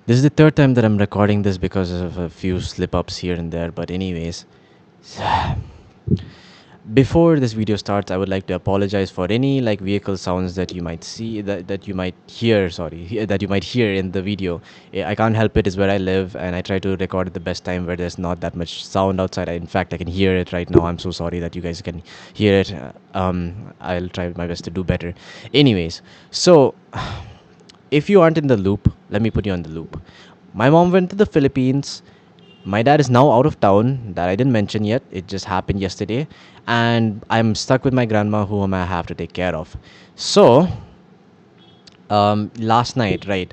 This is the third time that I'm recording this because of a few slip ups here and there. But, anyways, before this video starts, I would like to apologize for any like vehicle sounds that you might see, that you might hear, that you might hear in the video. I can't help it, it's where I live, and I try to record at the best time where there's not that much sound outside. In fact, I can hear it right now. I'm so sorry that you guys can hear it. I'll try my best to do better. Anyways, so if you aren't in the loop, let me put you on the loop. My mom went to the Philippines. My dad is now out of town. That I didn't mention yet. It just happened yesterday. And I'm stuck with my grandma, whom I have to take care of. So, last night, right?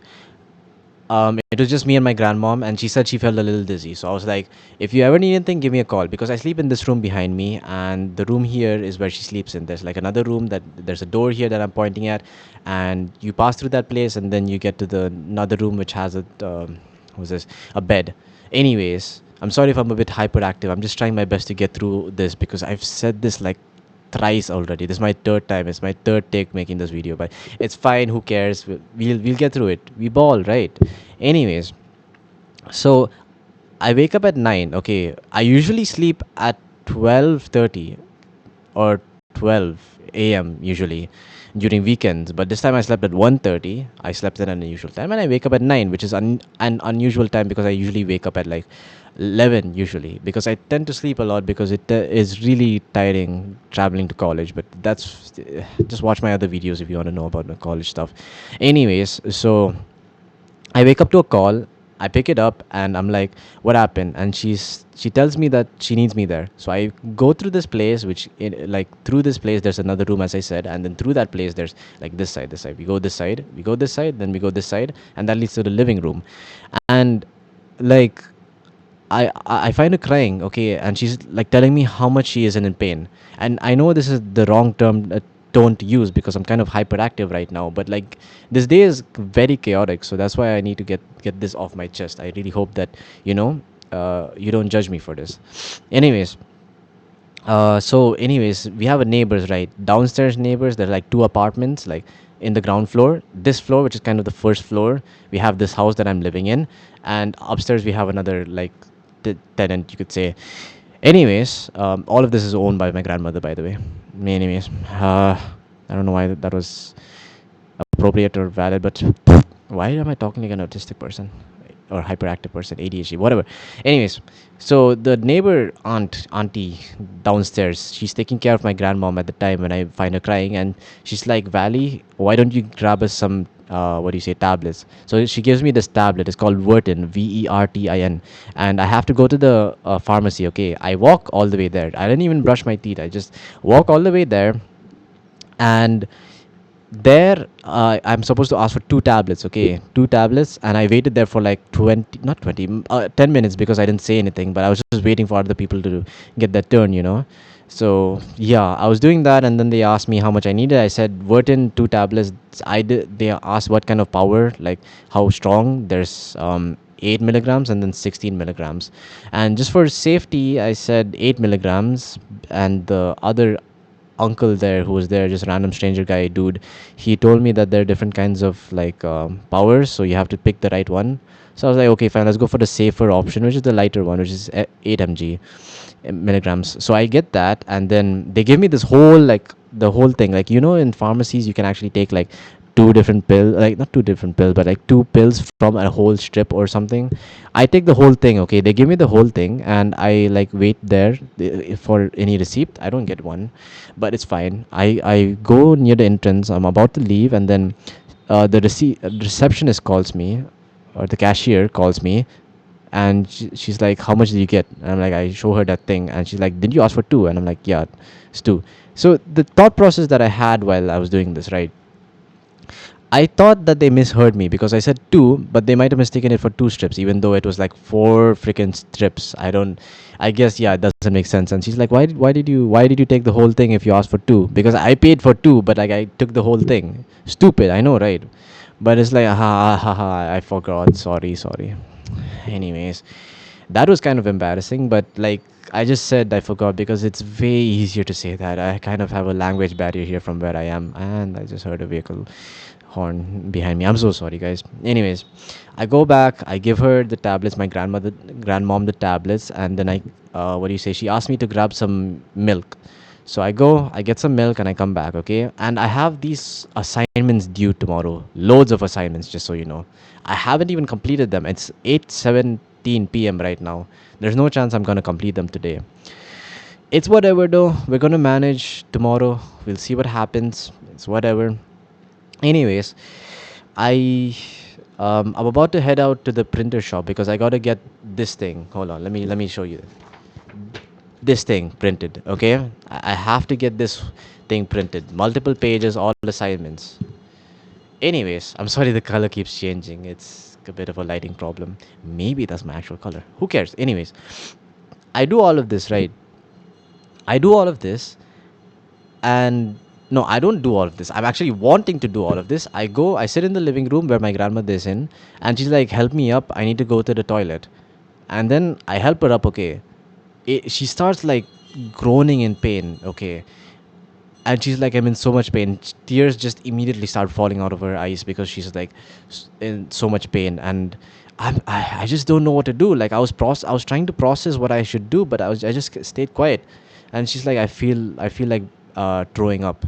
It was just me and my grandmom, and she said she felt a little dizzy. So I was like, if you ever need anything, give me a call, because I sleep in this room behind me, and the room here is where she sleeps in. There's like another room that there's a door here that I'm pointing at, and you pass through that place, and then you get to the another room which has what's this? A bed. Anyways, I'm sorry if I'm a bit hyperactive. I'm just trying my best to get through this because I've said this like thrice already. This is my third time. It's my third take making this video, but it's fine. Who cares? We'll get through it. We ball, right? Anyways, so I wake up at 9. Okay, I usually sleep at 12:30 or 12 a.m. usually during weekends, but this time I slept at 1:30. I slept at an unusual time, and I wake up at 9, which is an unusual time because I usually wake up at like 11 usually, because I tend to sleep a lot because it is really tiring traveling to college. But that's just watch my other videos if you want to know about my college stuff. Anyways, so I wake up to a call. I pick it up and I'm like, "What happened?" And she tells me that she needs me there. So I go through this place, like through this place, there's another room, as I said, and then through that place, there's like this side, this side. We go this side, we go this side, then we go this side, and that leads to the living room. And like I find her crying, okay, and she's like telling me how much she is in pain. And I know this is the wrong tone to use because I'm kind of hyperactive right now, but like this day is very chaotic, so that's why I need to get this off my chest. I really hope that you don't judge me for this. Anyways, anyways, we have a neighbors, right? Downstairs neighbors. There are like two apartments, like in the ground floor. This floor, which is kind of the first floor, we have this house that I'm living in, and upstairs we have another like tenant, you could say. Anyways, all of this is owned by my grandmother, by the way. Anyways, I don't know why that was appropriate or valid, but why am I talking like an autistic person or hyperactive person, ADHD, whatever? Anyways, so the neighbor auntie downstairs, she's taking care of my grandmom at the time when I find her crying, and she's like, "Valley, why don't you grab us some what do you say, tablets?" So she gives me this tablet. It's called Vertin, Vertin, and I have to go to the pharmacy. Okay, I walk all the way there. I didn't even brush my teeth. I just walk all the way there, and there I'm supposed to ask for two tablets. Okay, two tablets, and I waited there for like 20, not 20, 10 minutes, because I didn't say anything, but I was just waiting for other people to get their turn. So yeah, I was doing that, and then they asked me how much I needed. I said Vertin, two tablets. They asked what kind of power, like how strong. There's 8 milligrams and then 16 milligrams, and just for safety I said 8 milligrams. And the other uncle there, who was there, just random stranger guy dude, he told me that there are different kinds of like powers, so you have to pick the right one. So I was like, okay, fine, let's go for the safer option, which is the lighter one, which is 8 mg milligrams. So I get that, and then they give me this whole, like the whole thing, like in pharmacies you can actually take like two different pill, like not two different pills, but like two pills from a whole strip or something. I take the whole thing. Okay, they give me the whole thing, and I like wait there for any receipt. I don't get one, but it's fine. I go near the entrance. I'm about to leave, and then the receptionist calls me, or the cashier calls me, and she's like, "How much did you get?" And I'm like, I show her that thing, and she's like, "Did you ask for two?" And I'm like, "Yeah, it's two." So the thought process that I had while I was doing this, right? I thought that they misheard me because I said two, but they might have mistaken it for two strips, even though it was like four freaking strips. I don't. I guess yeah, it doesn't make sense. And she's like, "Why did you take the whole thing if you asked for two?" Because I paid for two, but like I took the whole thing. Stupid, I know, right? But it's like, ha, I forgot. Sorry, sorry. Anyways, that was kind of embarrassing, but like I just said I forgot because it's way easier to say that. I kind of have a language barrier here from where I am, and I just heard a vehicle horn behind me. I'm so sorry, guys. Anyways, I go back. I give her the tablets. My grandmom, the tablets, and then what do you say? She asked me to grab some milk. So I go, I get some milk, and I come back. Okay, and I have these assignments due tomorrow. Loads of assignments, just so you know. I haven't even completed them. It's 8:17 p.m. right now. There's no chance I'm gonna complete them today. It's whatever though. We're gonna manage tomorrow. We'll see what happens. It's whatever. Anyways, I I'm about to head out to the printer shop because I gotta get this thing. Hold on, let me show you this thing printed. Okay, I have to get this thing printed. Multiple pages, all assignments. Anyways, I'm sorry the color keeps changing. It's a bit of a lighting problem. Maybe that's my actual color. Who cares? Anyways, I do all of this right. I do all of this, and no, I don't do all of this. I'm actually wanting to do all of this. I sit in the living room where my grandmother is in, and she's like, help me up, I need to go to the toilet. And then I help her up. Okay, she starts like groaning in pain. Okay, and she's like, I'm in so much pain. Tears just immediately start falling out of her eyes because she's like in so much pain. And I just don't know what to do. Like I was trying to process what I should do, but I just stayed quiet. And she's like, I feel like throwing up.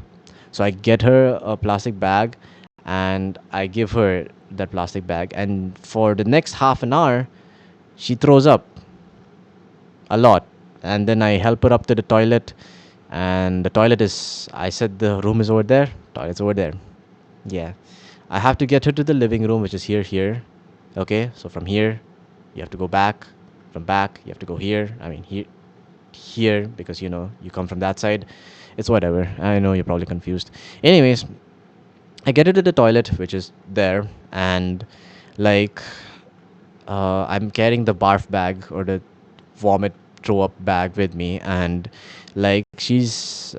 So I get her a plastic bag, and I give her that plastic bag, and for the next half an hour she throws up a lot. And then I help her up to the toilet, and the toilet is, I said the room is over there, toilet's over there. Yeah, I have to get her to the living room, which is here. Okay, so from here you have to go back, from back you have to go here, I mean here, because you come from that side. It's whatever, I know you're probably confused. Anyways, I get her to the toilet, which is there, and like I'm carrying the barf bag, or the vomit throw up bag with me, and like she's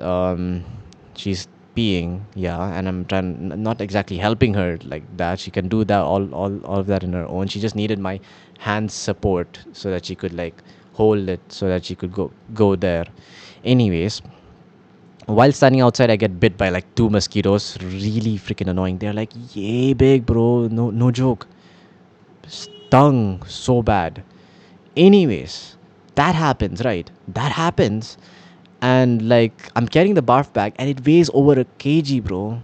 peeing, yeah, and I'm trying, not exactly helping her like that. She can do that, all of that in her own. She just needed my hand support so that she could like hold it, so that she could go there. Anyways, while standing outside, I get bit by like two mosquitoes. Really freaking annoying. They're like yay big, bro. No joke. Stung so bad. Anyways, that happens, right? That happens, and like I'm carrying the barf bag, and it weighs over a kg, bro.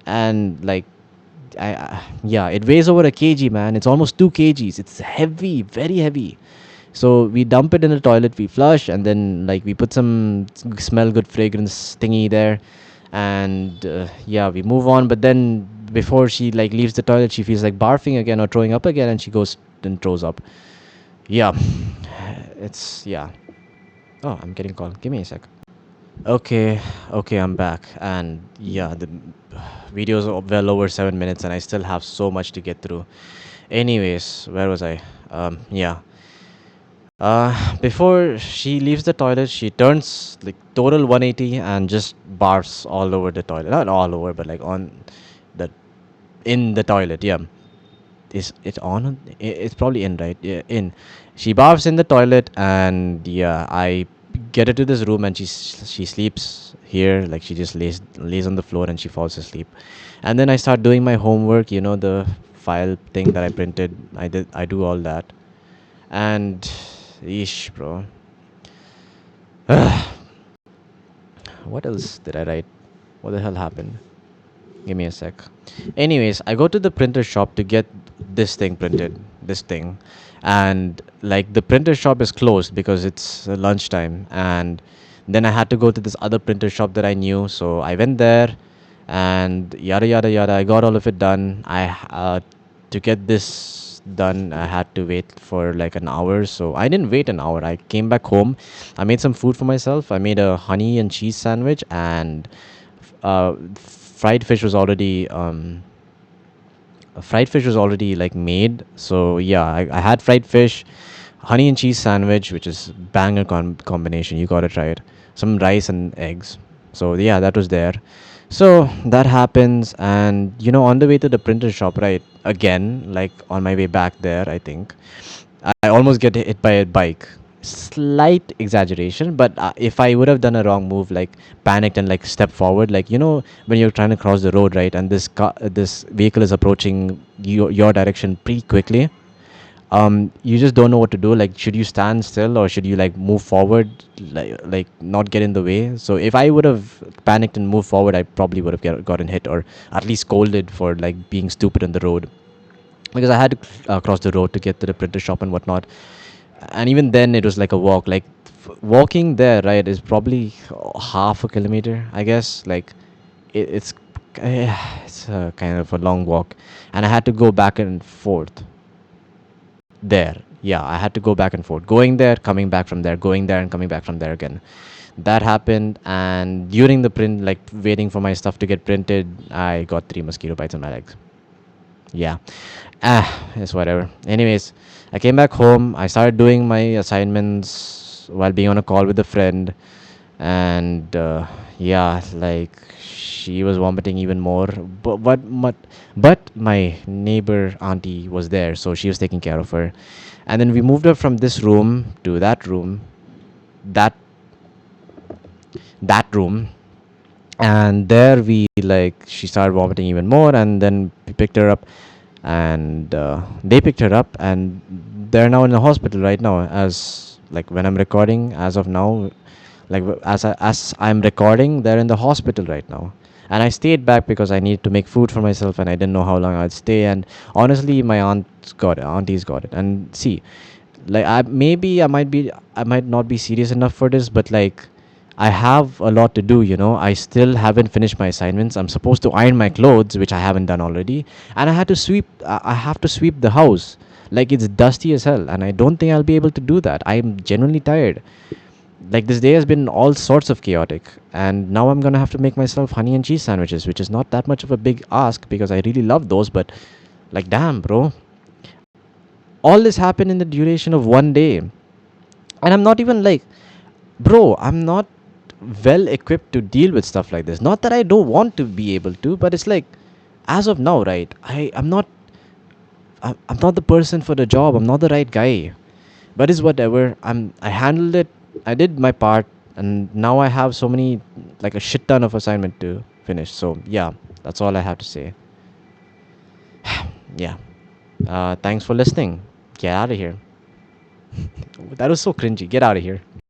And like, yeah, it weighs over a kg, man. It's almost 2 kgs. It's heavy, very heavy. So we dump it in the toilet, we flush, and then like we put some smell good fragrance thingy there, and yeah, we move on. But then before she like leaves the toilet, she feels like barfing again or throwing up again, and she goes and throws up. Yeah, it's yeah. Oh, I'm getting called. Give me a sec. Okay, okay, I'm back, and yeah, the videos are well over 7 minutes, and I still have so much to get through. Anyways, where was I? Yeah. Before she leaves the toilet, she turns like total 180 and just barfs all over the toilet. Not all over, but like on the in the toilet. Yeah, is it on? It's probably in, right? Yeah, in. She barfs in the toilet, and yeah, I get her to this room, and she sleeps here. Like she just lays on the floor, and she falls asleep. And then I start doing my homework. The file thing that I printed. I do all that, and yeesh, bro. What else did I write? What the hell happened? Give me a sec. Anyways, I go to the printer shop to get this thing printed. This thing. And like the printer shop is closed because it's lunchtime. And then I had to go to this other printer shop that I knew. So I went there, and yada yada yada. I got all of it done. To get this done, I had to wait for like an hour. So I didn't wait an hour. I came back home. I made some food for myself. I made a honey and cheese sandwich, and fried fish was already like made. So yeah, I had fried fish, honey and cheese sandwich, which is banger combination. You gotta try it. Some rice and eggs. So yeah, that was there. So that happens, and on the way to the printer shop, right? Again, like on my way back there, I think I almost get hit by a bike. Slight exaggeration, but if I would have done a wrong move, like panicked and like stepped forward, like when you're trying to cross the road, right, and this vehicle is approaching your direction pretty quickly, you just don't know what to do. Like, should you stand still or should you like move forward, like not get in the way? So if I would have panicked and moved forward, I probably would have gotten hit or at least scolded for like being stupid on the road, because I had to cross the road to get to the printer shop and whatnot. And even then, it was like a walk. Like walking there, right, is probably half a kilometer, I guess. Like it's it's kind of a long walk, and I had to go back and forth there. Yeah, I had to go back and forth, going there, coming back from there, going there, and coming back from there again. That happened, and during the print, like waiting for my stuff to get printed, I got 3 mosquito bites on my legs. Yeah. It's whatever. Anyways, I came back home. I started doing my assignments while being on a call with a friend, and yeah, like she was vomiting even more. But my neighbor auntie was there, so she was taking care of her. And then we moved her from this room to that room, that that room, and there we like she started vomiting even more, and then we picked her up, and they picked her up, and they're now in the hospital right now, as like when I'm recording, as of now, like as I'm recording, they're in the hospital right now. And I stayed back because I needed to make food for myself, and I didn't know how long I'd stay. And honestly, my auntie's got it. And see, like I might not be serious enough for this, but like I have a lot to do. I still haven't finished my assignments. I'm supposed to iron my clothes, which I haven't done already, and I have to sweep the house. Like it's dusty as hell, and I don't think I'll be able to do that. I'm genuinely tired. Like this day has been all sorts of chaotic, and now I'm gonna have to make myself honey and cheese sandwiches, which is not that much of a big ask because I really love those. But like, damn, bro, all this happened in the duration of one day, and I'm not even like, bro, I'm not well equipped to deal with stuff like this. Not that I don't want to be able to, but it's like, as of now, right, I'm not the person for the job. I'm not the right guy. But it's whatever. I handled it. I did my part, and now I have so many, like a shit ton of assignment to finish. So yeah, that's all I have to say. Yeah. Thanks for listening. Get out of here. That was so cringy. Get out of here.